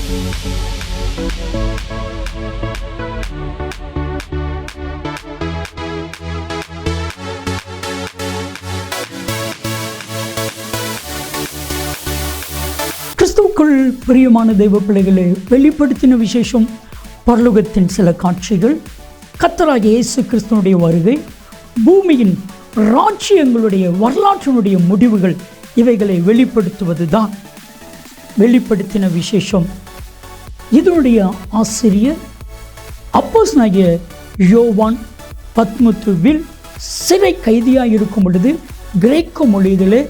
கிறிஸ்துவுக்குள் பிரியமான தெய்வ பிள்ளைகளை வெளிப்படுத்தின விசேஷம் பரலோகத்தின் சில காட்சிகள், கர்த்தராகிய இயேசு கிறிஸ்துவனுடைய வருகை, பூமியின் ராஜ்யங்களுடைய வரலாற்றினுடைய முடிவுகள், இவைகளை வெளிப்படுத்துவது தான் வெளிப்படுத்தின விசேஷம். இதனுடைய ஆசிரியர் அப்போஸ்தலனாகிய யோவான் பத்மத்துவில் சிறை கைதியாக இருக்கும் பொழுது கிரேக்க மொழியிலே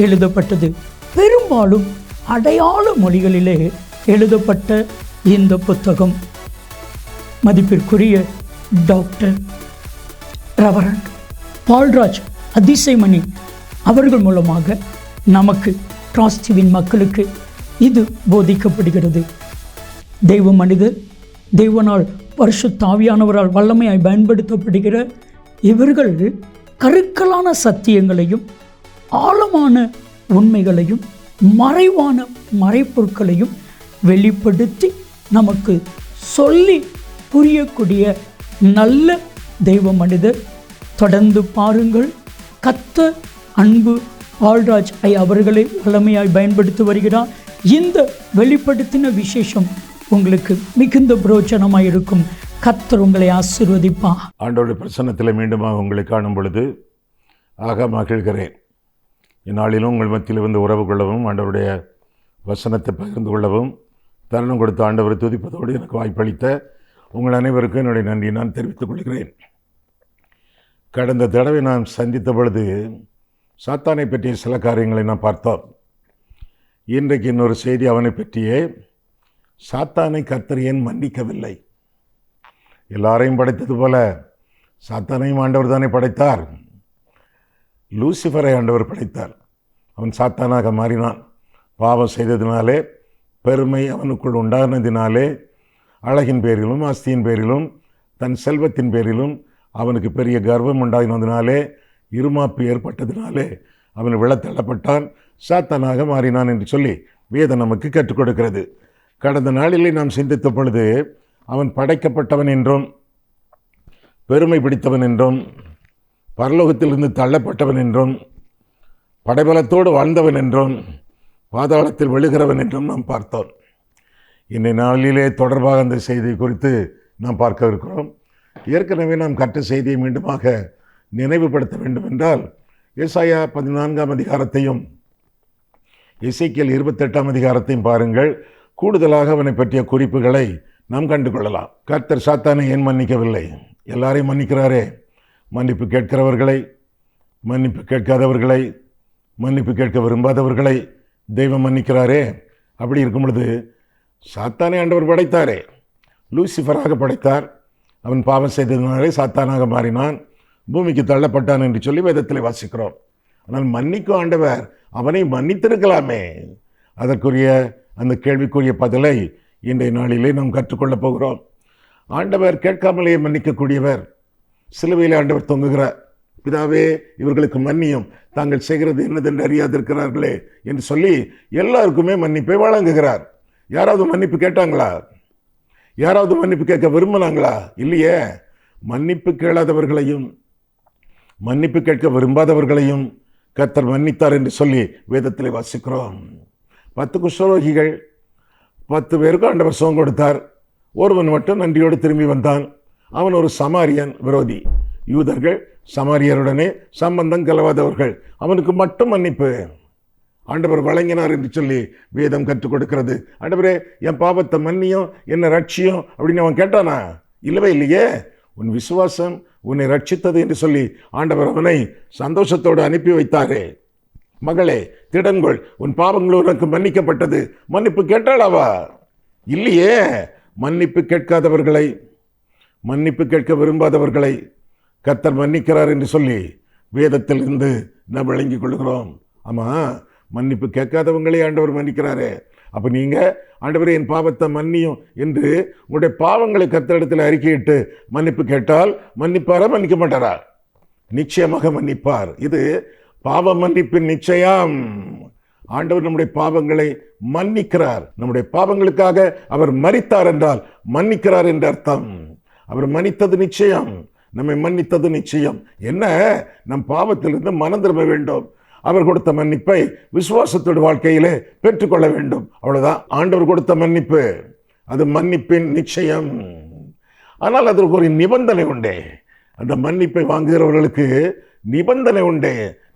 எழுதப்பட்டது. பெரும்பாலும் அடையாள மொழிகளிலே எழுதப்பட்ட இந்த புத்தகம் மதிப்பிற்குரிய டாக்டர் ரெவரண்ட் பால்ராஜ் அதிசயமணி அவர்கள் மூலமாக நமக்கு டிராஸ்டிவின் மக்களுக்கு இது போதிக்கப்படுகிறது. தெய்வ மனிதர், தெய்வனால் பரிசுத்த ஆவியானவரால் வல்லமையாய் பயன்படுத்தப்படுகிற இவர்கள் கருக்கலான சத்தியங்களையும் ஆழமான உண்மைகளையும் மறைவான மறைப்பொருட்களையும் வெளிப்படுத்தி நமக்கு சொல்லி புரியக்கூடிய நல்ல தெய்வ மனிதர். தொடர்ந்து பாருங்கள். கர்த்தர் அன்பு பால்ராஜ் அவர்களை வல்லமையாய் பயன்படுத்தி வருகிறார். இந்த வெளிப்படுத்தின விசேஷம் உங்களுக்கு மிகுந்த பிரயோஜனமாக இருக்கும். கர்த்தர் உங்களை ஆசீர்வதிப்பா. ஆண்டவருடைய பிரசன்னத்தில் மீண்டுமாக உங்களை காணும் பொழுது மகிழ்கிறேன். இந்நாளிலும் உங்கள் மத்தியில் வந்து உறவு கொள்ளவும், ஆண்டவருடைய வசனத்தை பகிர்ந்து கொள்ளவும் தருணம் கொடுத்த ஆண்டவரை துதிப்பதோடு எனக்கு வாய்ப்பளித்த உங்கள் அனைவருக்கும் என்னுடைய நன்றியை நான் தெரிவித்துக் கொள்கிறேன். கடந்த தடவை நாம் சந்தித்த பொழுது சாத்தானை பற்றிய சில காரியங்களை நாம் பார்த்தோம். இன்றைக்கு இன்னொரு செய்தி அவனை பற்றியே. சாத்தானை கர்த்தர் ஏன் மன்னிக்கவில்லை? எல்லாரையும் படைத்தது போல சாத்தானையும் ஆண்டவர் தானே படைத்தார். லூசிஃபரை ஆண்டவர் படைத்தார். அவன் சாத்தானாக மாறினான். பாவம் செய்ததினாலே, பெருமை அவனுக்குள் உண்டானதினாலே, அழகின் பேரிலும் ஆஸ்தியின் பேரிலும் தன் செல்வத்தின் பேரிலும் அவனுக்கு பெரிய கர்வம் உண்டாகினதினாலே, இருமாப்பு ஏற்பட்டதினாலே அவன் விழத்தள்ளப்பட்டான், சாத்தானாக மாறினான் என்று சொல்லி வேதம் நமக்கு கற்றுக் கொடுக்கிறது. கடந்த நாளிலே நாம் சிந்தித்த பொழுது அவன் படைக்கப்பட்டவன் என்றும், பெருமை பிடித்தவன் என்றும், பரலோகத்திலிருந்து தள்ளப்பட்டவன் என்றும், படைபலத்தோடு வாழ்ந்தவன் என்றும், பாதாளத்தில் விழுகிறவன் என்றும் நாம் பார்த்தோம். இன்றைய நாளிலே தொடர்பாக அந்த செய்தி குறித்து நாம் பார்க்க இருக்கிறோம். ஏற்கனவே நாம் கற்ற செய்தியை மீண்டுமாக நினைவுபடுத்த வேண்டும் என்றால், ஏசாயா 14ஆம் அதிகாரத்தையும் எசேக்கியேல் 28ஆம் அதிகாரத்தையும் பாருங்கள். கூடுதலாக அவனை பற்றிய குறிப்புகளை நாம் கண்டு கொள்ளலாம். கர்த்தர் சாத்தானை ஏன் மன்னிக்கவில்லை? எல்லாரையும் மன்னிக்கிறாரே. மன்னிப்பு கேட்கிறவர்களை, மன்னிப்பு கேட்காதவர்களை, மன்னிப்பு கேட்க விரும்பாதவர்களை தெய்வம் மன்னிக்கிறாரே. அப்படி இருக்கும் பொழுது சாத்தானை ஆண்டவர் படைத்தாரே, லூசிஃபராக படைத்தார். அவன் பாவம் செய்ததினாலே சாத்தானாக மாறினான், பூமிக்கு தள்ளப்பட்டான் என்று சொல்லி வேதத்தில் வாசிக்கிறோம். ஆனால் மன்னிக்கும் ஆண்டவர் அவனை மன்னித்திருக்கலாமே. அதற்குரிய அந்த கேள்விக்குரிய பதிலை இன்றைய நாளிலே நாம் கற்றுக்கொள்ளப் போகிறோம். ஆண்டவர் கேட்காமலேயே மன்னிக்கக்கூடியவர். சிலுவையில் ஆண்டவர் தொங்குகிறார். பிதாவே, இவர்களுக்கு மன்னியும், தாங்கள் செய்கிறது என்னதென்று அறியாதிருக்கிறார்களே என்று சொல்லி எல்லாருக்குமே மன்னிப்பை வழங்குகிறார். யாராவது மன்னிப்பு கேட்டாங்களா? யாராவது மன்னிப்பு கேட்க விரும்பினாங்களா? இல்லையே. மன்னிப்பு கேளாதவர்களையும் மன்னிப்பு கேட்க விரும்பாதவர்களையும் கர்த்தர் மன்னித்தார் என்று சொல்லி வேதத்தில் வாசிக்கிறோம். 10 குஷ்டரோகிகள், 10 பேருக்கு ஆண்டவர் சுகம் கொடுத்தார். ஒருவன் மட்டும் நன்றியோடு திரும்பி வந்தான். அவன் ஒரு சமாரியன் விரோதி. யூதர்கள் சமாரியருடனே சம்பந்தம் கலவாதவர்கள். அவனுக்கு மட்டும் மன்னிப்பு ஆண்டவர் வழங்கினார் என்று சொல்லி வேதம் கற்றுக் கொடுக்கிறது. ஆண்டவரே, என் பாவத்தை மன்னியும், என்னை ரட்சியும் அப்படின்னு அவன் கேட்டானா? இல்லவே இல்லையே. உன் விசுவாசம் உன்னை ரட்சித்தது என்று சொல்லி ஆண்டவர் அவனை சந்தோஷத்தோடு அனுப்பி வைத்தாரே. மகளே, திடன்கொள், உன் பாவங்கள் உனக்கு மன்னிக்கப்பட்டது. மன்னிப்பு கேட்டாளாவா? இல்லையே. மன்னிப்பு கேட்காதவர்களை, மன்னிப்பு கேட்க விரும்பாதவர்களை கர்த்தர் மன்னிக்கிறார் என்று சொல்லி வேதத்தில் இருந்து நாம் விளங்கிக் கொள்கிறோம். ஆமாம், மன்னிப்பு கேட்காதவங்களே ஆண்டவர் மன்னிக்கிறாரே. அப்போ நீங்கள் ஆண்டவரே என் பாவத்தை மன்னியும் என்று உங்களுடைய பாவங்களை கர்த்தரிடத்தில் அறிக்கையிட்டு மன்னிப்பு கேட்டால் மன்னிப்பாரா, மன்னிக்க மாட்டாரா? நிச்சயமாக மன்னிப்பார். இது பாவ மன்னிப்பின் நிச்சயம். ஆண்டவர் நம்முடைய பாவங்களை மன்னிக்கிறார். நம்முடைய பாவங்களுக்காக அவர் மரித்தார் என்றால் மன்னிக்கிறார் என்ற அர்த்தம். அவர் மன்னித்தது நிச்சயம், நம்மை மன்னித்தது நிச்சயம். என்ன, நம் பாவத்திலிருந்து மனம் திரும்ப வேண்டும். அவர் கொடுத்த மன்னிப்பை விசுவாசத்தோட வாழ்க்கையிலே பெற்றுக்கொள்ள வேண்டும். அவ்வளவுதான் ஆண்டவர் கொடுத்த மன்னிப்பு, அது மன்னிப்பின் நிச்சயம். ஆனால் அதற்கு ஒரு நிபந்தனை உண்டே. அந்த மன்னிப்பை வாங்குகிறவர்களுக்கு நிபந்தனை உண்டே.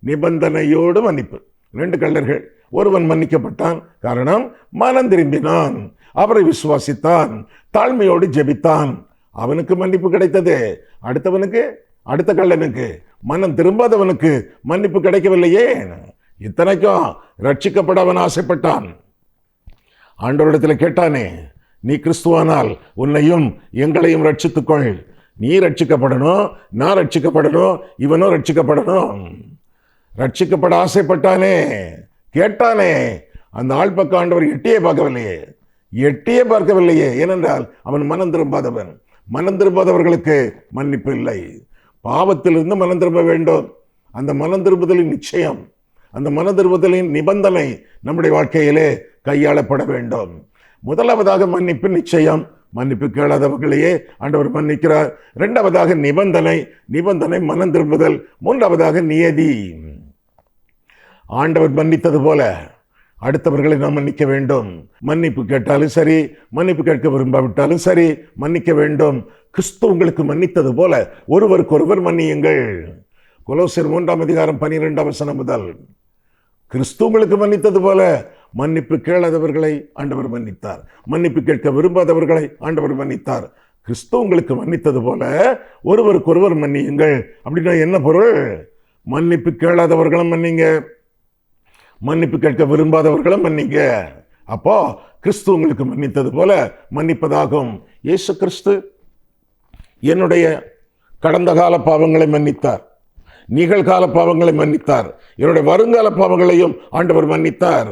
நிபந்தனையோடு மன்னிப்பு. 2 கள்ளர்கள், ஒருவன் மன்னிக்கப்பட்டான், காரணம் மனம் திரும்பினான், அவரை விசுவாசித்தான், தாழ்மையோடு ஜெபித்தான், அவனுக்கு மன்னிப்பு கிடைத்தது. அடுத்தவனுக்கு, அடுத்த கள்ளனுக்கு, மனம் திரும்பாதவனுக்கு மன்னிப்பு கிடைக்கவில்லையே. இத்தனைக்கும் ரட்சிக்கப்பட அவன் ஆசைப்பட்டான். ஆண்டவரிடத்தில் கேட்டானே, நீ கிறிஸ்துவானால் உன்னையும் எங்களையும் ரட்சித்துக்கொள். நீ ரட்சிக்கப்படணும், நான் ரட்சிக்கப்படணும், இவனும் ரட்சிக்கப்படணும். ரட்சிக்கப்பட ஆசைப்பட்டானே, கேட்டானே. அந்த ஆள் பக்கம் ஆண்டவர் எட்டியே பார்க்கவில்லையே. ஏனென்றால் அவன் மனம் திரும்பாதவன். மனம் திரும்பாதவர்களுக்கு மன்னிப்பு இல்லை. பாவத்திலிருந்து மனம் திரும்ப வேண்டும். அந்த மனம் திரும்புதலின் நிச்சயம், அந்த மனம் திரும்புதலின் நிபந்தனை நம்முடைய வாழ்க்கையிலே கையாளப்பட வேண்டும். முதலாவதாக மன்னிப்பு நிச்சயம். மன்னிப்பு கேளாதவர்களையே ஆண்டவர் மன்னிக்கிறார். 2வதாக நிபந்தனை மனம் திரும்புதல். 3வதாக நியதி. ஆண்டவர் மன்னித்தது போல அடுத்தவர்களை நாம் மன்னிக்க வேண்டும். மன்னிப்பு கேட்டாலும் சரி, மன்னிப்பு கேட்க விரும்பாவிட்டாலும் சரி, மன்னிக்க வேண்டும். கிறிஸ்து உங்களுக்கு மன்னித்தது போல ஒருவருக்கொருவர் மன்னியுங்கள். கொலோசியர் 3:12 முதல். கிறிஸ்து உங்களுக்கு மன்னித்தது போல மன்னிப்பு கேளாதவர்களை ஆண்டவர் மன்னித்தார். மன்னிப்பு கேட்க விரும்பாதவர்களை ஆண்டவர் மன்னித்தார். கிறிஸ்து உங்களுக்கு மன்னித்தது போல ஒருவருக்கொருவர் மன்னியுங்கள். அப்படின்னா என்ன பொருள்? மன்னிப்பு கேளாதவர்களும் மன்னிங்க, மன்னிப்பு கேட்க விரும்பாதவர்களும் மன்னிங்க. அப்போ கிறிஸ்து உங்களுக்கு மன்னித்தது போல மன்னிப்பதாகும். இயேசு கிறிஸ்து என்னுடைய கடந்த கால பாவங்களை மன்னித்தார், நிகழ்கால பாவங்களை மன்னித்தார், என்னுடைய வருங்கால பாவங்களையும் ஆண்டவர் மன்னித்தார்.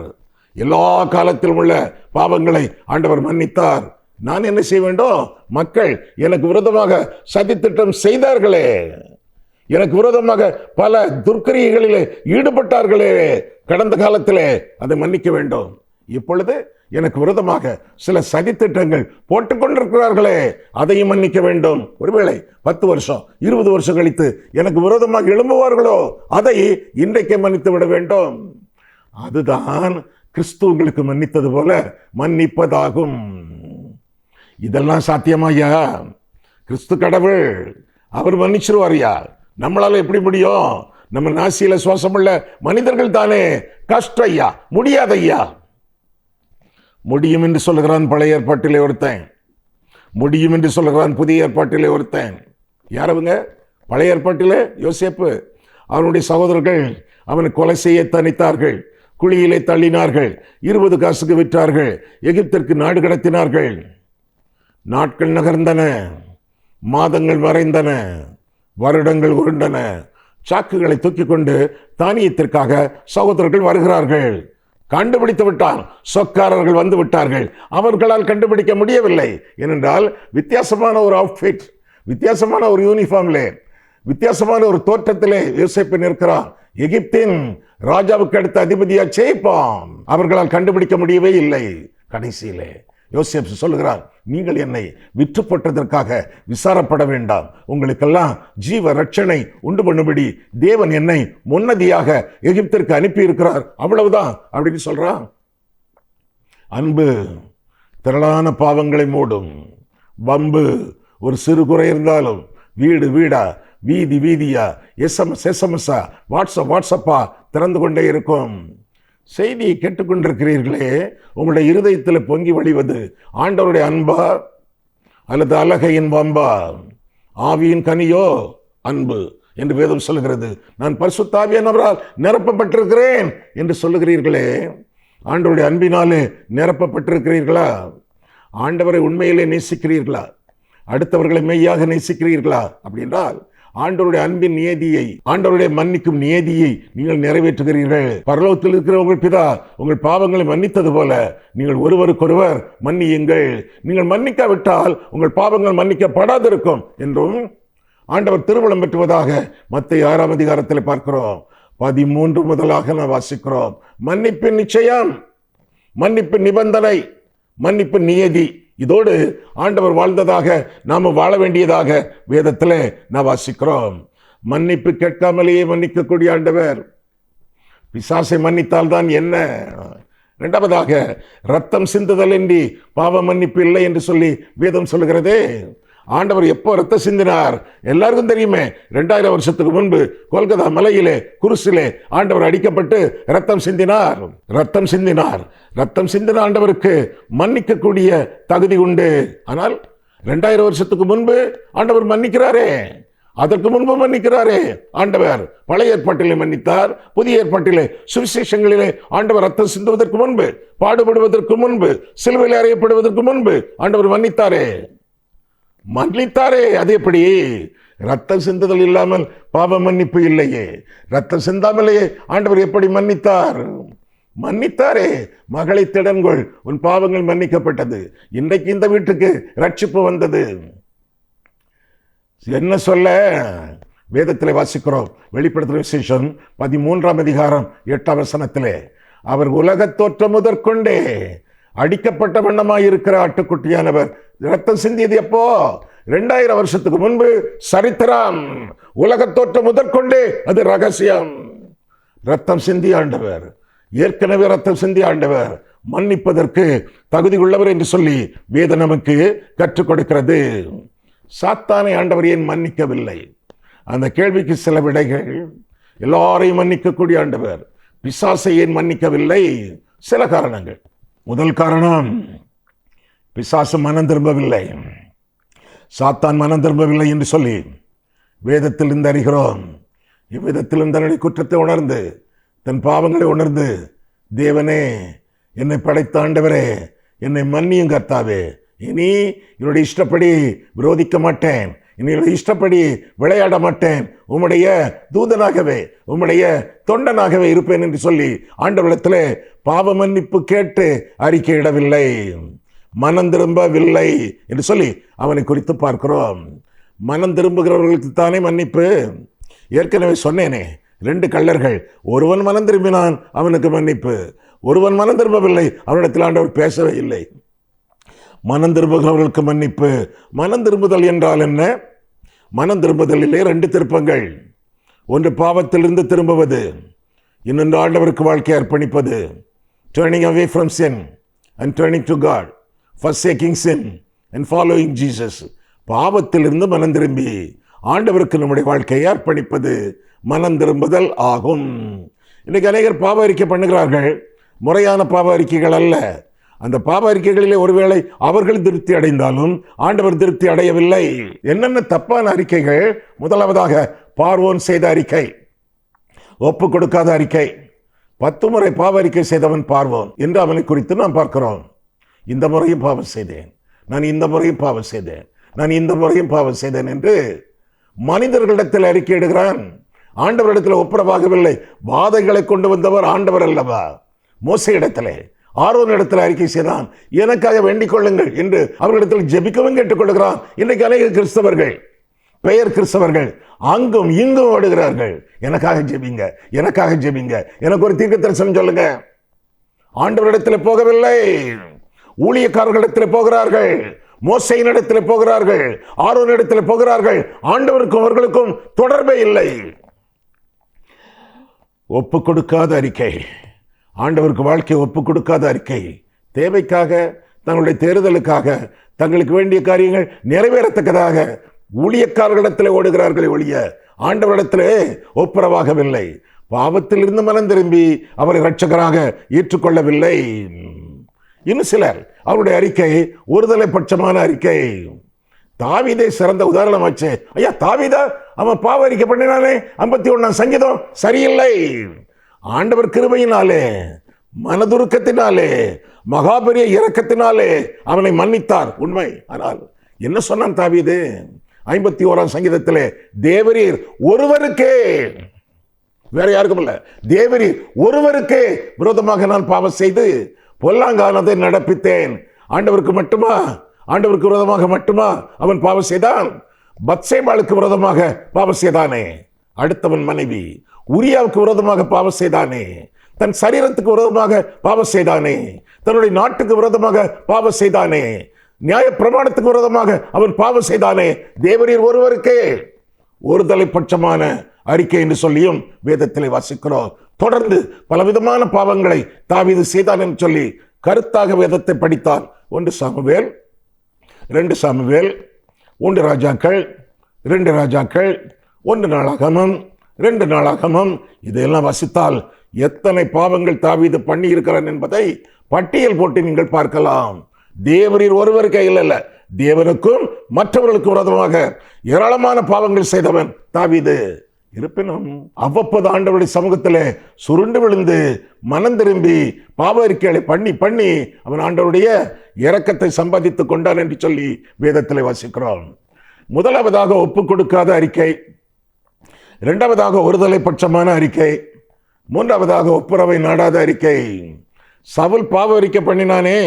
எல்லா காலத்திலும் உள்ள பாவங்களை ஆண்டவர் மன்னித்தார். நான் என்ன செய்ய வேண்டும்? மக்கள் எனக்கு விரோதமாக சதித்திட்டம் செய்தார்களே, எனக்கு விரோதமாக பல துர்க்கிரியைகளிலே ஈடுபட்டார்களே கடந்த காலத்திலே, அதை மன்னிக்க வேண்டும். இப்பொழுது எனக்கு விரோதமாக சில சதித்திட்டங்கள் போட்டுக்கொண்டிருக்கிறார்களே, அதையும் மன்னிக்க வேண்டும். ஒருவேளை 10 வருஷம் 20 வருஷம் கழித்து எனக்கு விரோதமாக எழும்புவார்களோ, அதை இன்றைக்கே மன்னித்து விட வேண்டும். அதுதான் கிறிஸ்து உங்களுக்கு மன்னித்தது போல மன்னிப்பதாகும். இதெல்லாம் சாத்தியமாயா? கிறிஸ்து கடவுள், அவர் மன்னிச்சிருவாரியா? நம்மளால எப்படி முடியும்? நம்ம நாசியில சுவாசமுள்ள மனிதர்கள் தானே. கஷ்டம் ஐயா, முடியாது ஐயா. முடியும் என்று சொல்லுகிறான் பழைய ஏற்பாட்டிலே ஒருத்தன், முடியும் என்று சொல்லுகிறான் புதிய ஏற்பாட்டிலே ஒருத்தன். யாரவங்க? பழைய ஏற்பாட்டிலே யோசேப்பு, அவனுடைய சகோதரர்கள் அவனை கொலை செய்ய தனித்தார்கள், குழியிலே தள்ளினார்கள், 20 காசுக்கு விற்றார்கள், எகிப்திற்கு நாடு கடத்தினார்கள். நாட்கள் நகர்ந்தன, மாதங்கள் மறைந்தன, வருடங்கள் உருண்டன. சாக்குகளை தூக்கி கொண்டு தானியத்திற்காக சகோதரர்கள் வருகிறார்கள். கண்டுபிடித்து விட்டான், சொக்காரர்கள் வந்து விட்டார்கள். அவர்களால் கண்டுபிடிக்க முடியவில்லை. ஏனென்றால் வித்தியாசமான ஒரு அவுட்ஃபிட், வித்தியாசமான ஒரு யூனிஃபார்ம்லே, வித்தியாசமான ஒரு தோற்றத்திலே யோசேப்பு நிற்கிறான். எகிப்தின் ராஜாவுக்கு அடுத்த அதிபதியா ஜெயிப்பான். அவர்களால் கண்டுபிடிக்க முடியவே இல்லை. கடைசியிலே யோசேப்பு சொல்லுகிறார், நீங்கள் என்னை விற்று போட்டதற்காக விசாரப்பட வேண்டாம், உங்களுக்கெல்லாம் ஜீவ ரட்சணை உண்டு பண்ணும்படி தேவன் என்னை முன்னதியாக எகிப்திற்கு அனுப்பி இருக்கிறார், அவ்வளவுதான் அப்படின்னு சொல்றான். அன்பு திரளான பாவங்களை மூடும். வம்பு ஒரு சிறு குறை இருந்தாலும் வீடு வீடா, வீதி வீதியா, எஸ்எம்எஸ்ஸா, வாட்ஸ்அப்பா திறந்து கொண்டே இருக்கும். செய்தியை கேட்டுக்கொண்டிருக்கிறீர்களே, உங்களுடைய இருதயத்தில் பொங்கி வழிவது ஆண்டவருடைய அன்பா அல்லது அலகையின் வம்பா? ஆவியின் கனியோ அன்பு என்று வேதம் சொல்லுகிறது. நான் பரிசுத்த ஆவியானவரால் நிரப்பப்பட்டிருக்கிறேன் என்று சொல்லுகிறீர்களே, ஆண்டவருடைய அன்பினாலே நிரப்பப்பட்டிருக்கிறீர்களா? ஆண்டவரை உண்மையிலே நேசிக்கிறீர்களா? அடுத்தவர்களை மெய்யாக நேசிக்கிறீர்களா? அப்படி என்றால் ஆண்டவருடைய அன்பின் நியதியை, ஆண்டவருடைய மன்னிக்கும் நியதியை நீங்கள் நிறைவேற்றுகிறீர்கள். பரலோகத்தில் இருக்கிற உங்கள் பிதா உங்கள் பாவங்களை மன்னித்தது போல நீங்கள் ஒருவருக்கொருவர் மன்னியுங்கள். நீங்கள் மன்னிக்காவிட்டால் உங்கள் பாவங்கள் மன்னிக்கப்படாதிருக்கும் என்றும் ஆண்டவர் திருவுளம் பெற்றுவதாக மத்தேயு 6 அதிகாரத்தில் பார்க்கிறோம். 13 முதலாக நாம் வாசிக்கிறோம். மன்னிப்பின் நிச்சயம், மன்னிப்பின் நிபந்தனை, மன்னிப்பின் நியதி, இதோடு ஆண்டவர் வாழ்ந்ததாக நாம வாழ வேண்டியதாக வேதத்தில் நாம் வாசிக்கிறோம். மன்னிப்பு கேட்காமலேயே மன்னிக்கக்கூடிய ஆண்டவர். பிசாசை மன்னித்தால் தான் என்ன? இரண்டாவதாக, ரத்தம் சிந்துதல் இன்றி பாவ மன்னிப்பு இல்லை என்று சொல்லி வேதம் சொல்லுகிறதே. ஆண்டவர் எப்போ ரத்தம் சிந்தினார்? எல்லாருக்கும் தெரியுமே. 2000 வருஷத்துக்கு முன்பு கொல்கத்தா மலையிலே குருசிலே ஆண்டவர் அடிக்கப்பட்டு ரத்தம் சிந்தினார். ரத்தம் சிந்தினார். ரத்தம் சிந்தின ஆண்டவருக்கு மன்னிக்கக்கூடிய தகுதி உண்டு. ஆனால் 2000 வருஷத்துக்கு முன்பு ஆண்டவர் மன்னிக்கிறாரே, அதற்கு முன்பு மன்னிக்கிறாரே ஆண்டவர். பழைய ஏற்பாட்டிலே மன்னித்தார், புதிய ஏற்பாட்டிலே சுவிசேஷங்களிலே ஆண்டவர் ரத்தம் சிந்துவதற்கு முன்பு, பாடுபடுவதற்கு முன்பு, சிலுவையில் அறையப்படுவதற்கு முன்பு ஆண்டவர் மன்னித்தாரே. அது எப்படி? ரத்தம் சிந்துதல் இல்லாமல் பாவ மன்னிப்பு இல்லையே. ரத்தம் சிந்தாமலேயே ஆண்டவர் எப்படி மன்னித்தாரே. மகளை திடன்கொள், உன் பாவங்கள் மன்னிக்கப்பட்டது. இன்றைக்கு இந்த வீட்டுக்கு ரட்சிப்பு வந்தது. என்ன சொல்ல வேதத்திலே வாசிக்கிறோம். வெளிப்படுத்தின விசேஷம் 13ஆம் அதிகாரம் 8ஆம் வசனத்திலே, அவர் உலகத் தோற்றம் முதற்கொண்டே அடிக்கப்பட்ட வண்ணமாய் இருக்கிற ஆட்டுக்குட்டியானவர் ரத்தம் சிந்தியது எப்போ? 2000 வருஷத்துக்கு முன்பு. சரித்திரம். உலகத் தோற்றம் முதற்கொண்டே அது ரகசியம். ரத்தம் சிந்திய ஆண்டவர், ஏற்கனவே ரத்தம் சிந்திய ஆண்டவர் மன்னிப்பதற்கு தகுதி உள்ளவர் என்று சொல்லி வேதம் நமக்கு கற்றுக் கொடுக்கிறது. சாத்தானை ஆண்டவர் ஏன் மன்னிக்கவில்லை? அந்த கேள்விக்கு சில விடைகள். எல்லாரையும் மன்னிக்கக்கூடிய ஆண்டவர் பிசாசை ஏன் மன்னிக்கவில்லை? சில காரணங்கள். முதல் காரணம், பிசாசு மனம் திரும்பவில்லை, சாத்தான் மனம் திரும்பவில்லை என்று சொல்லி வேதத்திலிருந்து அறிகிறோம். இவ்விதத்திலும் தன்னுடைய குற்றத்தை உணர்ந்து, தன் பாவங்களை உணர்ந்து, தேவனே, என்னை படைத்த ஆண்டவரே, என்னை மன்னியும் கர்த்தாவே, இனி என்னுடைய இஷ்டப்படி விரோதிக்க மாட்டேன், இனி என்னுடைய இஷ்டப்படி விளையாட மாட்டேன், உம்முடைய தூதனாகவே உம்முடைய தொண்டனாகவே இருப்பேன் என்று சொல்லி ஆண்டவரிடத்திலே பாவ மன்னிப்பு கேட்டு அறிக்கையிடவில்லை, மனம் திரும்பவில்லை என்று சொல்லி அவனை குறித்து பார்க்கிறோம். மனம் திரும்புகிறவர்களுக்கு தானே மன்னிப்பு. ஏற்கனவே சொன்னேனே, 2 கள்ளர்கள், ஒருவன் மனம் திரும்பினான், அவனுக்கு மன்னிப்பு. ஒருவன் மனம் திரும்பவில்லை, அவனிடத்தில் ஆண்டவர் பேசவே இல்லை. மனம் திரும்புகிறவர்களுக்கு மன்னிப்பு. மனம் திரும்புதல் என்றால் என்ன? மனம் திரும்புதலிலே 2 திருப்பங்கள். ஒன்று பாவத்திலிருந்து திரும்புவது, இன்னொன்று ஆண்டவருக்கு வாழ்க்கை அர்ப்பணிப்பது. Turning away from sin and turning to God, forsaking sin and following Jesus. பாவத்திலிருந்து மனம் திரும்பி ஆண்டவருக்கு நம்முடைய வாழ்க்கையை அர்ப்பணிப்பது மனம் திரும்புதல் ஆகும். இன்னைக்கு அநேகர் பாவ அறிக்கை பண்ணுகிறார்கள், முறையான பாவ அறிக்கைகள் அல்ல. அந்த பாவ அறிக்கைகளிலே ஒருவேளை அவர்கள் திருப்தி அடைந்தாலும் ஆண்டவர் திருப்தி அடையவில்லை. என்னென்ன தப்பான அறிக்கைகள்? முதலாவதாக, பார்வோன் செய்த அறிக்கை, ஒப்பு கொடுக்காத அறிக்கை. 10 முறை பாவ அறிக்கை செய்தவன் பார்வோன் என்று அவனை குறித்து நாம் பார்க்கிறோம். இந்த முறையும் பாவம் செய்தேன், நான் இந்த முறையும் பாவம் செய்தேன், நான் இந்த முறையும் பாவம் செய்தேன் என்று மனிதர்களிடத்தில் அறிக்கை இடுகிறான். ஆண்டவரிடத்தில் ஒப்புரவாகவில்லை. வாதைகளை கொண்டு வந்தவர் ஆண்டவர் அல்லவா? மோசே இடத்திலே, ஆரோன் இடத்தில் அறிக்கை செய்தான், எனக்காக வேண்டிக் கொள்ளுங்கள் என்று அவர்களிடத்தில் ஜெபிக்கவும் கேட்டுக்கொள்கிறான். இன்றைக்கு அநேக கிறிஸ்தவர்கள், பெயர் கிறிஸ்தவர்கள் அங்கும் இங்கும் ஓடுகிறார்கள். எனக்காக ஜெபிங்க, எனக்காக ஜெபிங்க, எனக்கு ஒரு தீர்க்க தரிசனம் சொல்லுங்க. ஆண்டவரிடத்தில் போகவில்லை, ஊழியக்காரர்களிடத்தில் போகிறார்கள், மோசேயின் இடத்தில் போகிறார்கள், ஆரோன் இடத்தில் போகிறார்கள். ஆண்டவருக்கும் அவர்களுக்கும் தொடர்பே இல்லை. ஒப்பு கொடுக்காத அறிக்கை, ஆண்டவருக்கு வாழ்க்கை ஒப்பு கொடுக்காத அறிக்கை. தேவைக்காக, தங்களுடைய தேர்தலுக்காக, தங்களுக்கு வேண்டிய காரியங்கள் நிறைவேறத்தக்கதாக ஊழியக்காரர்களிடத்தில் ஓடுகிறார்களே ஒழிய ஆண்டவரிடத்திலே ஒப்புரவாகவில்லை. பாவத்திலிருந்து மனம் திரும்பி அவரை இரட்சகராக ஏற்றுக்கொள்ளவில்லை. இன்னும் சிலர் அவருடைய அறிக்கை ஒருதலை பட்சமான அறிக்கை. தாவீதை சிறந்த உதாரணமாச்சு. ஐயா, தாவீதா அவன் பாவ அறிக்கை பண்ணினானே, 51ஆம் சங்கீதம் சரியில்லை. ஆண்டவர் கிருபையினாலே, மனதுருக்கத்தினாலே, மகாபெரிய இரக்கத்தினாலே அவனை மன்னித்தார், உண்மை. ஆனால் என்ன சொன்னான் தாவீது? 51ஆம் சங்கீதத்திலே, தேவரீர் ஒருவருக்கே, வேற யாருக்கும் இல்ல, தேவரீர் ஒருவருக்கே விரோதமாக நான் பாவம் செய்து பொல்லாங்கானதை நடப்பித்தேன். ஆண்டவருக்கு மட்டுமா? ஆண்டவருக்கு விரோதமாக மட்டுமா அவன் பாவம் செய்தான்? பத்சேபாளுக்கு விரோதமாக பாவம் செய்தானே, அடுத்தவன் மனைவி. உரியாவுக்கு விரோதமாக பாவம் செய்தானே, தன் சரீரத்துக்கு விரோதமாக பாவம் செய்தானே, தன்னுடைய நாட்டுக்கு விரோதமாக பாவம் செய்தானே, நியாய பிரமாணத்துக்கு விரோதமாக அவன் பாவம் செய்தானே. தேவரீர் ஒருவருக்கே ஒருதலை பட்சமான அறிக்கை என்று சொல்லியும் வேதத்திலே வாசிக்கிறோம். தொடர்ந்து பலவிதமான பாவங்களை தாவீது செய்தான் என்று சொல்லி கருத்தாக வேதத்தை படித்தால் 1 சாமுவேல், 2 சாமுவேல், 1 ராஜாக்கள், 2 ராஜாக்கள், 1 நாளாகமம், 2 நாளாகமம், இதையெல்லாம் வாசித்தால் எத்தனை பாவங்கள் தாவீது பண்ணி இருக்கிறான் என்பதை பட்டியல் போட்டு நீங்கள் பார்க்கலாம். தேவரீர் ஒருவருக்கு இல்ல, தேவனுக்கும் மற்றவர்களுக்கும் விரோதமாக ஏராளமான பாவங்கள் செய்தவன் தாவீது. இருப்பினும் அவ்வப்போது ஆண்டவருடைய சமூகத்திலே சுருண்டு விழுந்து மனம் திரும்பி பாவ அறிக்கைகளை பண்ணி அவன் ஆண்டவருடைய இரக்கத்தை சம்பாதித்துக் கொண்டான் என்று சொல்லி வேதத்திலே வாசிக்கிறோம். முதலாவதாக ஒப்பு கொடுக்காத அறிக்கை, 2வதாக ஒருதலை பட்சமான அறிக்கை, 3வதாக ஒப்புரவை நாடாத அறிக்கை. சவுல் பாவ அறிக்கை பண்ணினானே,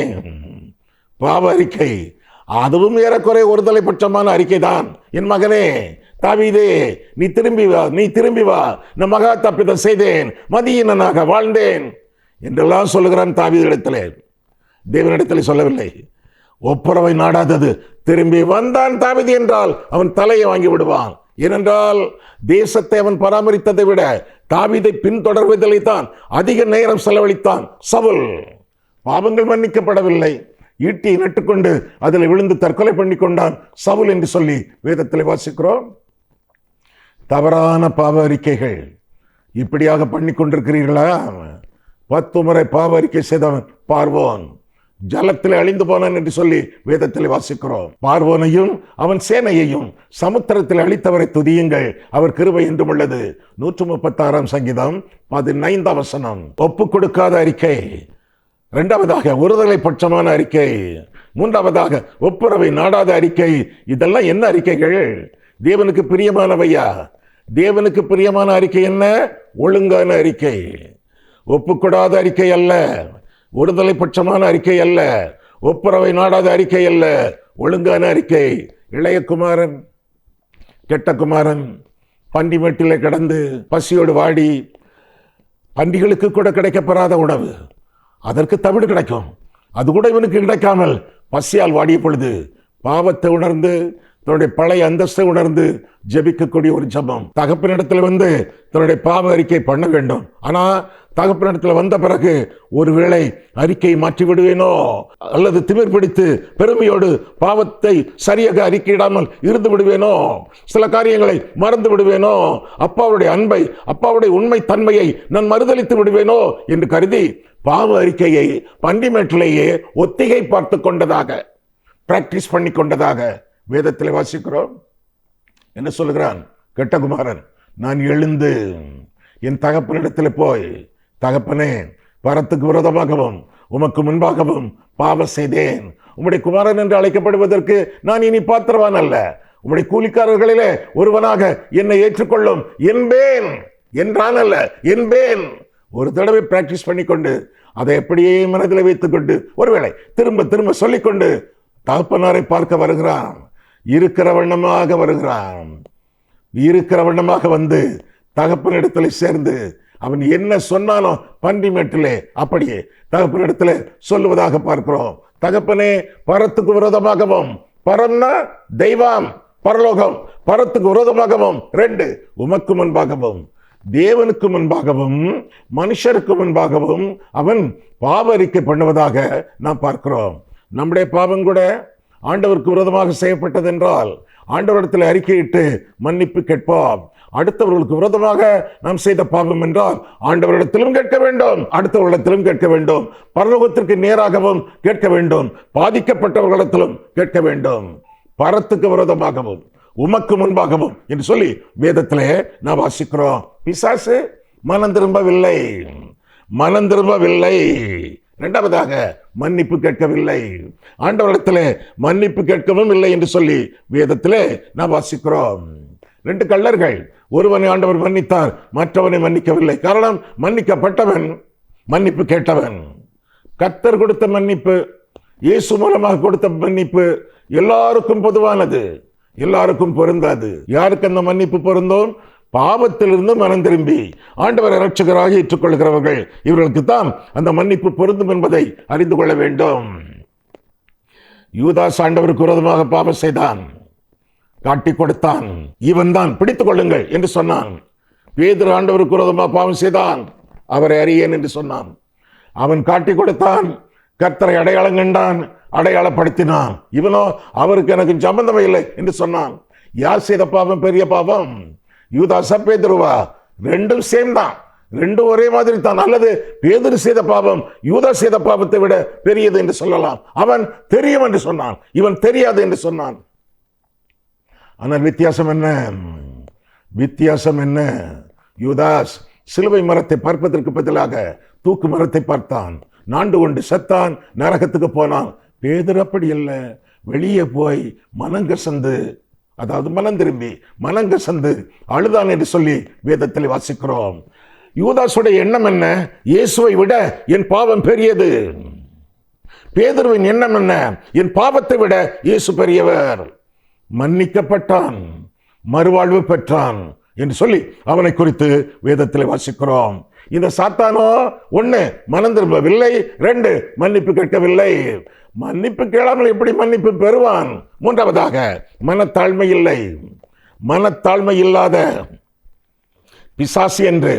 பாவ அறிக்கை, அதுவும் ஏறக்குறைய ஒருதலை பட்சமான அறிக்கை தான். என் மகனே தாவீதே, நீ திரும்பி வா, நீ திரும்பி வா, நான் மகா தப்பிதம் செய்தேன், மதியீனனாக வாழ்ந்தேன் என்றெல்லாம் சொல்லுகிறான் தாவீதிடத்திலே. தேவனிடத்திலே சொல்லவில்லை. ஒப்புரவை நாடாதது, திரும்பி வந்தான் தாவீது என்றால் அவன் தலையை வாங்கி விடுவான். ஏனென்றால் தேசத்தை அவன் பராமரித்ததை விட தாவீதை பின்தொடர்வதிலே தான் அதிக நேரம் செலவழித்தான் சவுல். பாவங்கள் மன்னிக்கப்படவில்லை. ஈட்டியை நட்டுக்கொண்டு அதில் விழுந்து தற்கொலை பண்ணி கொண்டான் சவுல் என்று சொல்லி வேதத்தில் வாசிக்கிறோம். தவறான பாவ அறிக்கைகள் இப்படியாக பண்ணி கொண்டிருக்கிறீர்களா? 10 முறை பாவ அறிக்கை செய்தவன் பார்வோன் ஜலத்தில் அழிந்து போனான் என்று சொல்லி வேதத்தில் வாசிக்கிறோம். பார்வோனையும் அவன் சேனையையும் சமுத்திரத்தில் அழித்தவரை துதியுங்கள், அவர் கிருபை என்றும் உள்ளது. 136 சங்கீதம் 15 வசனம். ஒப்பு கொடுக்காத அறிக்கை, 2வதாக ஒருதலை பட்சமான அறிக்கை, 3வதாக ஒப்புரவை நாடாத அறிக்கை. இதெல்லாம் என்ன அறிக்கைகள்? தேவனுக்கு பிரியமானவையா? தேவனுக்கு பிரியமான அறிக்கை என்ன? ஒழுங்கான அறிக்கை. ஒப்புக்கொடாத அறிக்கை அல்ல, ஒருதலை பட்சமான அறிக்கை அல்ல, ஒப்புரவை நாடாத அறிக்கை அல்ல, ஒழுங்கான அறிக்கை. இளைய குமாரன் கெட்ட குமாரன் பண்டிமேட்டிலே கடந்து பசியோடு வாடி, பண்டிகளுக்கு கூட கிடைக்கப்பெறாத உணவு, அதற்கு தவிடு கிடைக்கும், அது கூட இவனுக்கு கிடைக்காமல் பசியால் வாடிய பொழுது பாவத்தை உணர்ந்து தன்னுடைய பழைய அந்தஸ்தை உணர்ந்து ஜெபிக்கக்கூடிய ஒரு ஜெபம். தகப்பனிடத்தில் வந்து தன்னுடைய பாவ அறிக்கை பண்ண வேண்டும். ஆனா தகப்பனிடத்தில் வந்த பிறகு ஒருவேளை அறிக்கையை மாற்றி விடுவேனோ, அல்லது திமிர் பிடித்து பெருமையோடு பாவத்தை சரியாக அறிக்கையிடாமல் இருந்து விடுவேனோ, சில காரியங்களை மறந்து விடுவேனோ, அப்பாவுடைய அன்பை, அப்பாவுடைய உண்மை தன்மையை நான் மறுதலித்து விடுவேனோ என்று கருதி பாவ அறிக்கையை பண்டிமேட்டிலேயே ஒத்திகை பார்த்து கொண்டதாக, பிராக்டிஸ் பண்ணி கொண்டதாக வேதத்தில் வாசிக்கிறோம். என்ன சொல்லுகிறான் கெட்ட குமாரன்? நான் எழுந்து என் தகப்பனிடத்தில் போய், தகப்பனே, பரத்துக்கு விரோதமாகவும் உமக்கு முன்பாகவும் பாவம் செய்தேன், உம்முடைய குமாரன் என்று அழைக்கப்படுவதற்கு நான் இனி பாத்திரவான் அல்ல, உம்முடைய கூலிக்காரர்களிலே ஒருவனாக என்னை ஏற்றுக்கொள்ளும் என்பேன் என்றான். அல்ல, என்பேன். ஒரு தடவை பிராக்டிஸ் பண்ணிக்கொண்டு அதை எப்படியே மனதில் வைத்துக் கொண்டு ஒருவேளை திரும்ப திரும்ப சொல்லிக்கொண்டு தகப்பனாரை பார்க்க வருகிறான். இருக்கிற வண்ணமாக வருகிறான். இருக்கிற வண்ணமாக வந்து தகப்பனிடத்தில் சேர்ந்து அவன் என்ன சொன்னானோ பண்டிமேட்டிலே அப்படியே தகப்பனிடத்தில் சொல்லுவதாக பார்க்கிறோம். தகப்பனே, பரத்துக்கு விரோதமாகவும், பரம்னா தெய்வம், பரலோகம், பரத்துக்கு விரோதமாகவும் 2 உமக்கு முன்பாகவும் தேவனுக்கு முன்பாகவும் மனுஷருக்கு முன்பாகவும் அவன் பாவ அறிக்கை பண்ணுவதாக நாம் பார்க்கிறோம். நம்முடைய பாவம் கூட ஆண்டவருக்கு விரோதமாக செய்யப்பட்டது என்றால் ஆண்டவரிடத்தில் அறிக்கையிட்டு மன்னிப்பு கேட்போம். அடுத்தவர்களுக்கு விரோதமாக நாம் செய்த பாவம் என்றால் ஆண்டவரிடத்திலும் கேட்க வேண்டும், அடுத்தவர்களிடத்திலும் கேட்க வேண்டும், பரலோகத்திற்கு நேராகவும் கேட்க வேண்டும், பாதிக்கப்பட்டவர்களிடத்திலும் கேட்க வேண்டும். பரத்துக்கு விரோதமாகவும் உமக்கு முன்பாகவும் என்று சொல்லி வேதத்திலே நாம் வாசிக்கிறோம். பிசாசு மனம் திரும்பவில்லை, மனம் திரும்பவில்லை. 2வதாக மன்னிப்பு கேட்கவில்லை, ஆண்டவரிடத்திலே மன்னிப்பு கேட்கவும் இல்லை என்று சொல்லி வேதத்திலே நாம் வாசிக்கிறோம். 2 கள்ளர்கள், ஒருவனை ஆண்டவர் மன்னித்தார், மற்றவனை மன்னிக்கவில்லை. காரணம், மன்னிக்கப்பட்டவன் மன்னிப்பு கேட்டவன். கர்த்தர் கொடுத்த மன்னிப்பு, இயேசு மூலமாக கொடுத்த மன்னிப்பு எல்லாருக்கும் பொதுவானது, எல்லாருக்கும் பொருந்தாது. யாருக்கு அந்த மன்னிப்பு பொருந்தும்? பாவத்திலிருந்து மனம் திரும்பி ஆண்டவரை இரட்சகராக ஏற்றுக்கொள்கிறவர்கள், இவர்களுக்கு தான் அந்த மன்னிப்பு பொருந்தும் என்பதை அறிந்து கொள்ள வேண்டும். யூதாஸ் ஆண்டவருக்கு விரோதமாக பாவம் செய்தான், காட்டி கொடுத்தான். இவன் தான் பிடித்துக் கொள்ளுங்கள் என்று சொன்னான். பேதுரு ஆண்டவருக்கு விரோதமாக பாவம் செய்தான், அவரை அறியேன் என்று சொன்னான். அவன் காட்டி கொடுத்தான், கர்த்தரை அடையாளம் கண்டான், அடையாளப்படுத்தினான். இவனோ அவருக்கு எனக்கு சம்பந்தமே இல்லை என்று சொன்னான். யார் செய்த பாவம் பெரிய பாவம்? யூதாசா பேதுருவா? ரெண்டும் சேம் தான், ரெண்டும் ஒரே மாதிரி தான். அல்லது பேதுரு செய்த பாவம் யூதாஸ் செய்த பாவத்தை விட பெரியது என்று சொல்லலாம். அவன் தெரியும் என்று சொன்னான், இவன் தெரியாது என்று சொன்னான். ஆனால் வித்தியாசம் என்ன? வித்தியாசம் என்ன? யூதாஸ் சிலுவை மரத்தை பார்ப்பதற்கு பதிலாக தூக்கு மரத்தை பார்த்தான், நாண்டு கொண்டு செத்தான், நரகத்துக்கு போனான். பேதுரு அப்படி அல்ல, வெளியே போய் மனங்கசந்து, அதாவது மனம் திரும்பி மனங்கசந்து அழுதான் என்று சொல்லி வேதத்தில் வாசிக்கிறோம். யூதாசுடைய எண்ணம் என்ன? இயேசுவை விட என் பாவம் பெரியது. பேதுருவின் எண்ணம் என்ன? என் பாவத்தை விட இயேசு பெரியவர். மன்னிக்கப்பட்டான், மறுவாழ்வு பெற்றான் என்று சொல்லி அவனை குறித்து வேதத்தில் வாசிக்கிறோம். இந்த சாத்தானோ ஒண்ணு மனம் திரும்பவில்லை, ரெண்டு மன்னிப்பு கேட்கவில்லை. மன்னிப்பு கேளாமல் எப்படி மன்னிப்பு பெறுவான்? மூன்றாவதாக மனத்தாழ்மை இல்லை. மனத்தாழ்மை இல்லாத பிசாசு என்று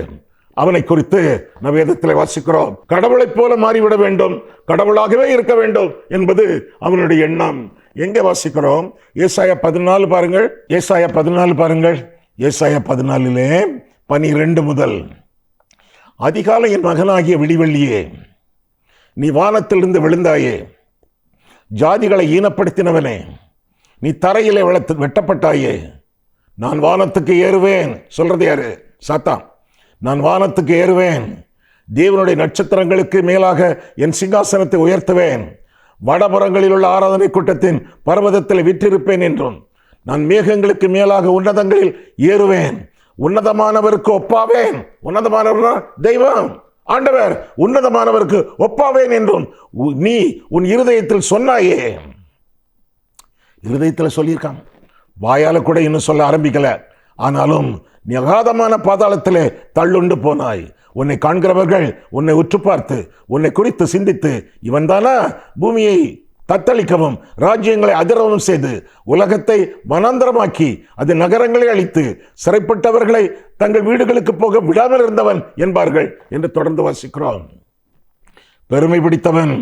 அவனை குறித்து நம் வேதத்தில் வாசிக்கிறோம். கடவுளைப் போல மாறிவிட வேண்டும், கடவுளாகவே இருக்க வேண்டும் என்பது அவனுடைய எண்ணம். எங்கே வாசிக்கிறோம்? ஏசாயா 14 பாருங்கள். ஏசாயா 14 பாருங்கள். ஏசாயா 14 12 முதல். அதிகாலை என் மகனாகிய விடிவெள்ளியே, நீ வானத்திலிருந்து விழுந்தாயே, ஜாதிகளை ஈனப்படுத்தினவனே, நீ தரையிலே வெட்டப்பட்டாயே, நான் வானத்துக்கு ஏறுவேன். சொல்றது யாரு? சாத்தான். நான் வானத்துக்கு ஏறுவேன், தேவனுடைய நட்சத்திரங்களுக்கு மேலாக என் சிங்காசனத்தை உயர்த்துவேன், வடபுறங்களில் உள்ள ஆராதனை கூட்டத்தின் பர்வதத்தில் விற்றிருப்பேன் என்றும், நான் மேகங்களுக்கு மேலாக உன்னதங்களில் ஏறுவேன், உன்னதமானவருக்கு ஒப்பாவேன். உன்னதமானவர் தெய்வம், ஆண்டவர். உன்னதமானவருக்கு ஒப்பாவேன் என்றும் நீ உன் இருதயத்தில் சொன்னாயே. இருதயத்தில் சொல்லியிருக்கான், வாயால கூட இன்னும் சொல்ல ஆரம்பிக்கல. ஆனாலும் நீ அகாதமான பாதாளத்திலே தள்ளுண்டு போனாய். உன்னை காண்கிறவர்கள் உன்னை உற்று பார்த்து உன்னை குறித்து சிந்தித்து, இவன் தானா பூமியை தத்தளிக்கவும் ராஜ்யங்களை அதிரவும் செய்து உலகத்தை வனாந்தரமாக்கி அது நகரங்களை அழித்து சிறைப்பட்டவர்களை தங்கள் வீடுகளுக்கு போக விடாமல் இருந்தவன் என்பார்கள் என்று தொடர்ந்து வாசிக்கிறோம். பெருமை பிடித்தவன்,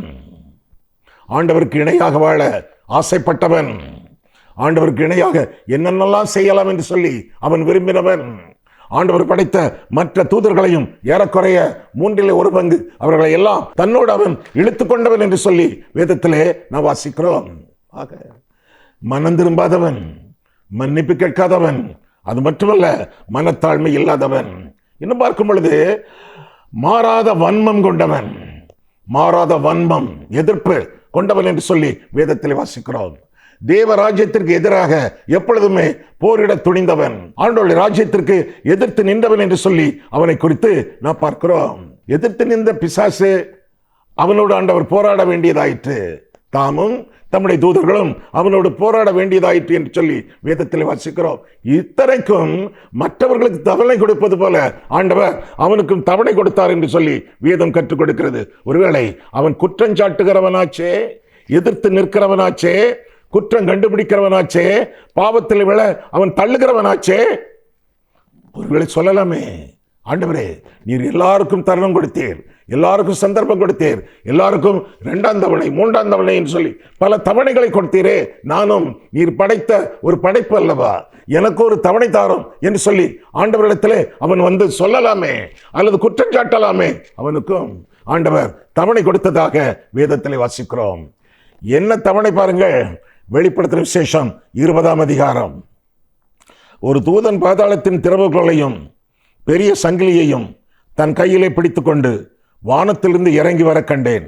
ஆண்டவருக்கு இணையாக வாழ ஆசைப்பட்டவன், ஆண்டவருக்கு இணையாக என்னென்னலாம் செய்யலாம் என்று சொல்லி அவன் விரும்பினவன், ஆண்டவர் படைத்த மற்ற தூதர்களையும் ஏறக்குறைய 1/3 பங்கு அவர்களை எல்லாம் தன்னோடு அவன் இழுத்து கொண்டவன் என்று சொல்லி வேதத்திலே நாம் வாசிக்கிறோம். ஆக மனம் திரும்பாதவன், மன்னிப்பு கேட்காதவன், அது மட்டுமல்ல மனத்தாழ்மை இல்லாதவன். இன்னும் பார்க்கும் பொழுது மாறாத வன்மம் கொண்டவன், மாறாத வன்மம் எதிர்ப்பு கொண்டவன் என்று சொல்லி வேதத்திலே வாசிக்கிறோம். தேவ ராஜ்யத்திற்கு எதிராக எப்பொழுதுமே போரிட துணிந்தவன், ஆண்டவருடைய ராஜ்யத்திற்கு எதிர்த்து நின்றவன் என்று சொல்லி அவனை குறித்து நாம் பார்க்கிறோம். எதிர்த்து நின்ற பிசாசு அவனோடு ஆண்டவர் போராட வேண்டியதாயிற்று, தாமும் தம்முடைய தூதர்களும் அவனோடு போராட வேண்டியதாயிற்று என்று சொல்லி வேதத்தில் வாசிக்கிறோம். இத்தனைக்கும் மற்றவர்களுக்கு தவணை கொடுப்பது போல ஆண்டவர் அவனுக்கும் தவணை கொடுத்தார் என்று சொல்லி வேதம் கற்றுக் கொடுக்கிறது. ஒருவேளை அவன் குற்றஞ்சாட்டுகிறவனாச்சே, எதிர்த்து நிற்கிறவனாச்சே, குற்றம் கண்டுபிடிக்கிறவனாச்சே, பாவத்தில் விழ அவன் தள்ளுகிறவனாச்சே, ஒருவேளை சொல்லலாமே, ஆண்டவரே நீர் எல்லாருக்கும் தருணம் கொடுத்தீர், எல்லாருக்கும் சந்தர்ப்பம் கொடுத்தீர், எல்லாருக்கும் 2ஆம் தவணை 3ஆம் தவணை என்று சொல்லி பல தவணைகளை கொடுத்தீரே, நானும் நீர் படைத்த ஒரு படைப்பு அல்லவா, எனக்கு ஒரு தவணை தாரும் என்று சொல்லி ஆண்டவரிடத்திலே அவன் வந்து சொல்லலாமே, அல்லது குற்றம் சாட்டலாமே. அவனுக்கும் ஆண்டவர் தவணை கொடுத்ததாக வேதத்திலே வாசிக்கிறோம். என்ன தவணை பாருங்கள். வெளிப்படுத்தின விசேஷம் 20ஆம் அதிகாரம். ஒரு தூதன் பாதாளத்தின் திறவுகோலையும் பெரிய சங்கிலியையும் தன் கையிலே பிடித்துக்கொண்டு வானத்திலிருந்து இறங்கி வர கண்டேன்.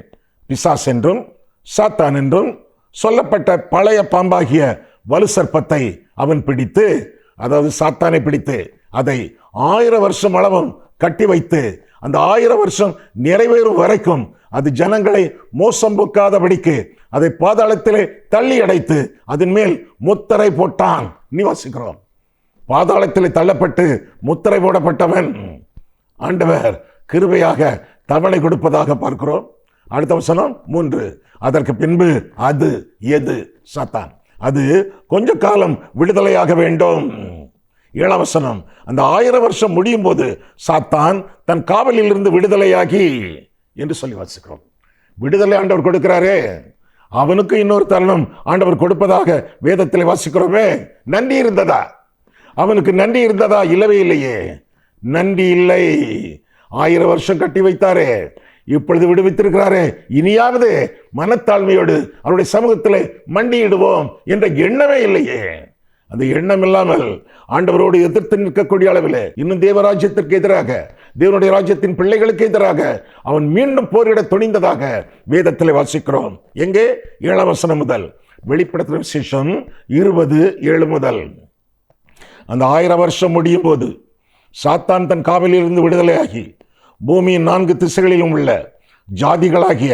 பிசாஸ் என்றும் சாத்தான் என்றும் சொல்லப்பட்ட பழைய பாம்பாகிய வலு சர்ப்பத்தை அவன் பிடித்து, அதாவது சாத்தானை பிடித்து அதை 1000 வருஷம் அளவும் கட்டி வைத்து, அந்த 1000 வருஷம் நிறைவேறும் வரைக்கும் அது ஜனங்களை மோசம் போக்காதபடிக்கு அதை பாதாளத்திலே தள்ளி அடைத்து அதன் மேல் முத்திரை போட்டான். நீ வாசிக்கிறோம். பாதாளத்தில் தள்ளப்பட்டு முத்திரை போடப்பட்டவன் ஆண்டவர் கிருபையாக தவணை கொடுப்பதாக பார்க்கிறோம். அடுத்த வசனம் 3. அதற்கு பின்பு அது எது? சாத்தான். அது கொஞ்ச காலம் விடுதலையாக வேண்டும். 7 வசனம். அந்த 1000 வருஷம் முடியும் போது சாத்தான் தன் காவலில் இருந்து விடுதலையாகி என்று சொல்லி வாசிக்கிறோம். விடுதலை ஆண்டவர் கொடுக்கிறாரே, அவனுக்கு இன்னொரு தருணம் ஆண்டவர் கொடுப்பதாக வேதத்தில் வாசிக்கிறோமே. நன்றி இருந்ததா? அவனுக்கு நன்றி இருந்ததா? இல்லவே இல்லையே. நன்றி இல்லை. 1000 வருஷம் கட்டி வைத்தாரே, இப்பொழுது விடுவித்திருக்கிறாரே, இனியாவது மனத்தாழ்மையோடு அவருடைய சமூகத்தில் மண்டியிடுவோம் என்ற எண்ணமே இல்லையே. அந்த எண்ணம் இல்லாமல் ஆண்டவரோடு எதிர்த்து நிற்கக்கூடிய அளவில் இன்னும் தேவராஜ்யத்திற்கு எதிராக, தேவனுடைய ராஜ்யத்தின் பிள்ளைகளுக்கு எதிராக அவன் மீண்டும் போரிட துணிந்ததாக வேதத்தில் வாசிக்கிறோம். எங்கே? 7 வசனம் முதல். வெளிப்படுத்தின விசேஷம் 20:7 முதல். அந்த 1000 வருஷம் முடியும் போது சாத்தான் தன் காவலில் இருந்து விடுதலையாகி பூமியின் 4 திசைகளிலும் உள்ள ஜாதிகளாகிய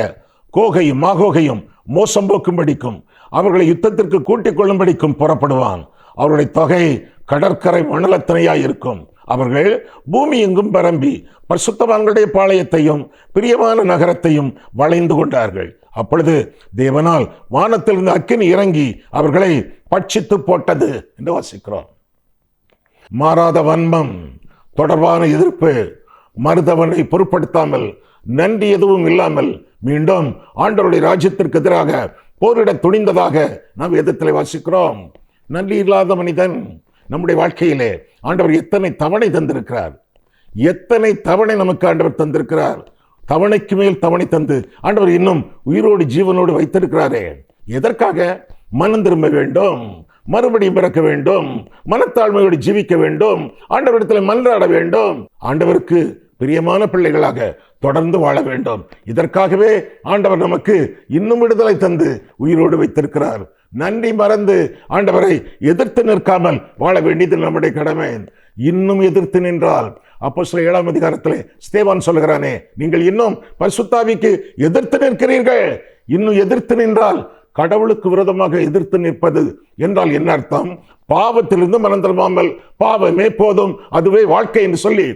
கோகையும் மாகோகையும் மோசம் போக்கும்படிக்கும் அவர்களை யுத்தத்திற்கு கூட்டிக் கொள்ளும்படிக்கும் புறப்படுவான். அவருடைய தொகை கடற்கரை மணலத்தனையாய் இருக்கும். அவர்கள் பூமி எங்கும் பரம்பி பரிசுத்தவான்களுடைய பாளையத்தையும் பிரியமான நகரத்தையும் வளைந்து கொண்டார்கள். அப்பொழுது தேவனால் வானத்திலிருந்து அக்கினி இறங்கி அவர்களை பட்சித்து போட்டது என்று வாசிக்கிறோம். மாறாத வன்மம், தொடர்பான எதிர்ப்பு, மருதவனை பொருட்படுத்தாமல், நன்றி எதுவும் இல்லாமல் மீண்டும் ஆண்டவருடைய ராஜ்யத்திற்கு எதிராக போரிட துணிந்ததாக நாம் வேதத்தில் வாசிக்கிறோம். நன்றி இல்லாத மனிதன் நம்முடைய வாழ்க்கையிலே ஆண்டவர் எத்தனை தவணை தந்திருக்கிறார், எத்தனை தவணை நமக்கு ஆண்டவர் தந்திருக்கிறார். தவணைக்கு மேல் தவணை தந்து ஆண்டவர் இன்னும் உயிரோடு ஜீவனோடு வைத்திருக்கிறாரே. எதற்காக? மனம் திரும்ப வேண்டும், மறுபடியும் பிறக்க வேண்டும், மனத்தாழ்மையோடு ஜீவிக்க வேண்டும், ஆண்டவரிடத்தில் மன்றாட வேண்டும், ஆண்டவருக்கு பிரியமான பிள்ளைகளாக தொடர்ந்து வாழ வேண்டும். இதற்காகவே ஆண்டவர் நமக்கு இன்னும் விடுதலை தந்து உயிரோடு வைத்திருக்கிறார். நன்றி மறந்து ஆண்டவரை எதிர்த்து நிற்காமல் வாழ வேண்டியது நம்முடைய கடமை. இன்னும் எதிர்த்து நின்றால், அப்போஸ்தலர் 7ஆம் அதிகாரத்திலே ஸ்தேவான் சொல்கிறானே, நீங்கள் இன்னும் பரிசுத்தாவிக்கு எதிர்த்து நிற்கிறீர்கள். இன்னும் எதிர்த்து நின்றால் கடவுளுக்கு விரோதமாக எதிர்த்து நிற்பது என்றால் என்ன அர்த்தம்? பாவத்திலிருந்து மனம் திரும்பாமல் பாவமே போதும், அதுவே வாழ்க்கை என்று சொல்லி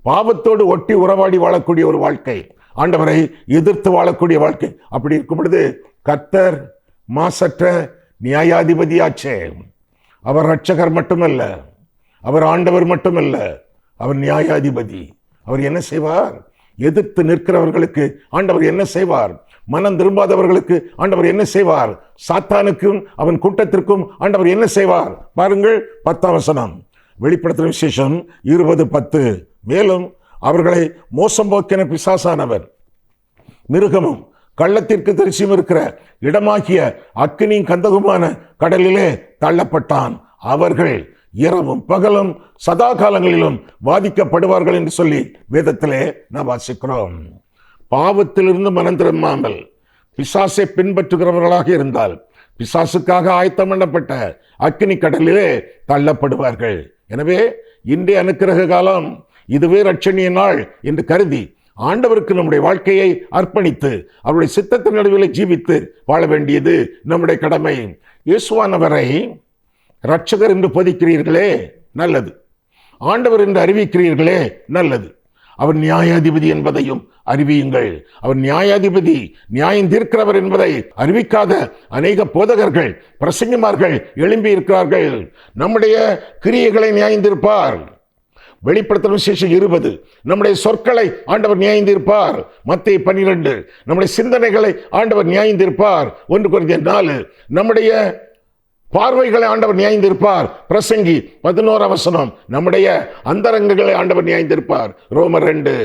பாவத்தோடு ஒட்டி உறவாடி வாழக்கூடிய ஒரு வாழ்க்கை, ஆண்டவரை எதிர்த்து வாழக்கூடிய வாழ்க்கை. அப்படி இருக்கும் பொழுது கர்த்தர் மாசற்ற நியாயாதிபதியாச்சே. அவர் இரட்சகர் மட்டுமல்ல, அவர் ஆண்டவர் மட்டுமல்ல, அவர் நியாயாதிபதி. அவர் என்ன செய்வார்? எதிர்த்து நிற்கிறவர்களுக்கு ஆண்டவர் என்ன செய்வார்? மனம் திரும்பாதவர்களுக்கு ஆண்டவர் என்ன செய்வார்? சாத்தானுக்கும் அவன் கூட்டத்திற்கும் ஆண்டவர் என்ன செய்வார்? பாருங்கள் 10ஆம் வசனம். வெளிப்படுத்தின விசேஷம் 20:10. மேலும் அவர்களை மோசம் போக்கின பிசாசானவர் மிருகமும் கள்ளத்திற்கு தரிசியும் இருக்கிற இடமாகிய அக்கினியும் கந்தகுமான கடலிலே தள்ளப்பட்டான். அவர்கள் இரவும் பகலும் சதா காலங்களிலும் வாதிக்கப்படுவார்கள் என்று சொல்லி வேதத்திலே நாம் வாசிக்கிறோம். பாவத்திலிருந்து மனம் திரும்பாமல் பிசாசை பின்பற்றுகிறவர்களாக இருந்தால் பிசாசுக்காக ஆயத்தம் பண்ணப்பட்ட அக்கினி கடலிலே தள்ளப்படுவார்கள். எனவே இன்றைய அனுக்கிரக காலம், இதுவே ரட்சணிய நாள் என்று கருதி ஆண்டவருக்கு நம்முடைய வாழ்க்கையை அர்ப்பணித்து அவருடைய சித்தத்தின் நடுவில் ஜீவித்து வாழ வேண்டியது நம்முடைய கடமை. இயேசுவானவரை இரட்சகர் என்று போதிக்கிறீர்களே, நல்லது. ஆண்டவர் என்று அறிவிக்கிறீர்களே, நல்லது. அவர் நியாயாதிபதி என்பதையும் அறிவியுங்கள். அவர் நியாயாதிபதி, நியாயம் தீர்க்கிறவர் என்பதை அறிவிக்காத அநேக போதகர்கள், பிரசங்கிமார்கள் எழும்பி இருக்கிறார்கள். நம்முடைய கிரியைகளை நியாயம் தீர்ப்பார். வெளிப்படுத்தின விசேஷம் 20. நம்முடைய சொற்களை ஆண்டவர் நியாயம் தீர்ப்பார். மத்தேயு 12. நம்முடைய சிந்தனைகளை ஆண்டவர் நியாயம் தீர்ப்பார். 1 கொரிந்தியர் 4. நம்முடைய பார்வைகளை ஆண்டவர் நியாயந்திருப்பார். பிரசங்கி 11ஆம் வசனம். நம்முடைய அந்தரங்கங்களை ஆண்டவர் நியாயந்திருப்பார். ரோமர் 2.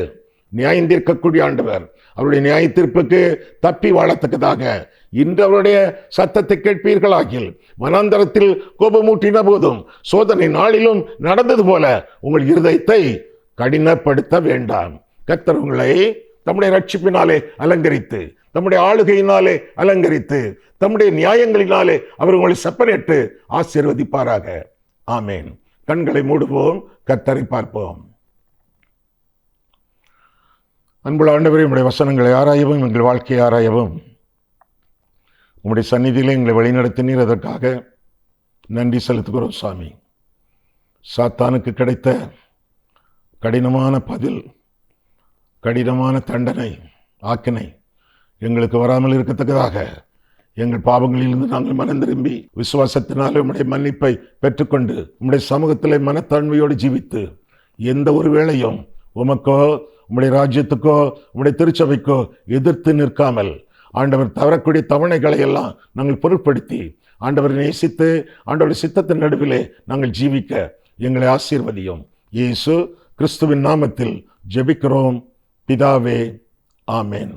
நியாயந்தீர்க்கக்கூடிய ஆண்டவர். அவருடைய நியாய தீர்ப்புக்கு தப்பி வாழத்தக்கதாக இன்று அவருடைய சத்தத்தை கேட்பீர்களாகில் வனாந்தரத்தில் கோபமூட்டின போதும் சோதனை நாளிலும் நடந்தது போல உங்கள் இருதயத்தை கடினப்படுத்த வேண்டாம். கர்த்தர் உங்களை தம்முடைய ரட்சிப்பினாலே அலங்கரித்து, தம்முடைய ஆளுகையினாலே அலங்கரித்து, தம்முடைய நியாயங்களினாலே அவர் உங்களை செப்பரேட்டு ஆசீர்வதிப்பாராக. ஆமேன். கண்களை மூடுவோம், கர்த்தரை பார்ப்போம். அன்புள்ள ஆண்டவரே, உம்முடைய வசனங்களை ஆராயவும் எங்கள் வாழ்க்கையை ஆராயவும் உம்முடைய சந்நிதியிலே எங்களை வழிநடத்தினீர். அதற்காக நன்றி செலுத்துகிறோம் சுவாமி. சாத்தானுக்கு கிடைத்த கடினமான பதில், கடினமான தண்டனை, ஆக்கினை எங்களுக்கு வராமல் இருக்கத்தக்கதாக எங்கள் பாவங்களிலிருந்து நாங்கள் மனம் திரும்பி விசுவாசத்தினாலே உம்முடைய மன்னிப்பை பெற்றுக்கொண்டு உம்முடைய சமூகத்திலே மனத்தாழ்மையோடு ஜீவித்து எந்த ஒரு வேளையும் உமக்கோ உம்முடைய ராஜ்யத்துக்கோ உம்முடைய திருச்சபைக்கோ எதிர்த்து நிற்காமல் ஆண்டவர் தவறக்கூடிய தவணைகளை எல்லாம் நாங்கள் பொருட்படுத்தி ஆண்டவரை நேசித்து ஆண்டவருடைய சித்தத்தின் நடுவிலே நாங்கள் ஜீவிக்க எங்களை ஆசீர்வதியும். இயேசு கிறிஸ்துவின் நாமத்தில் ஜெபிக்கிறோம் பிதாவே, ஆமென்.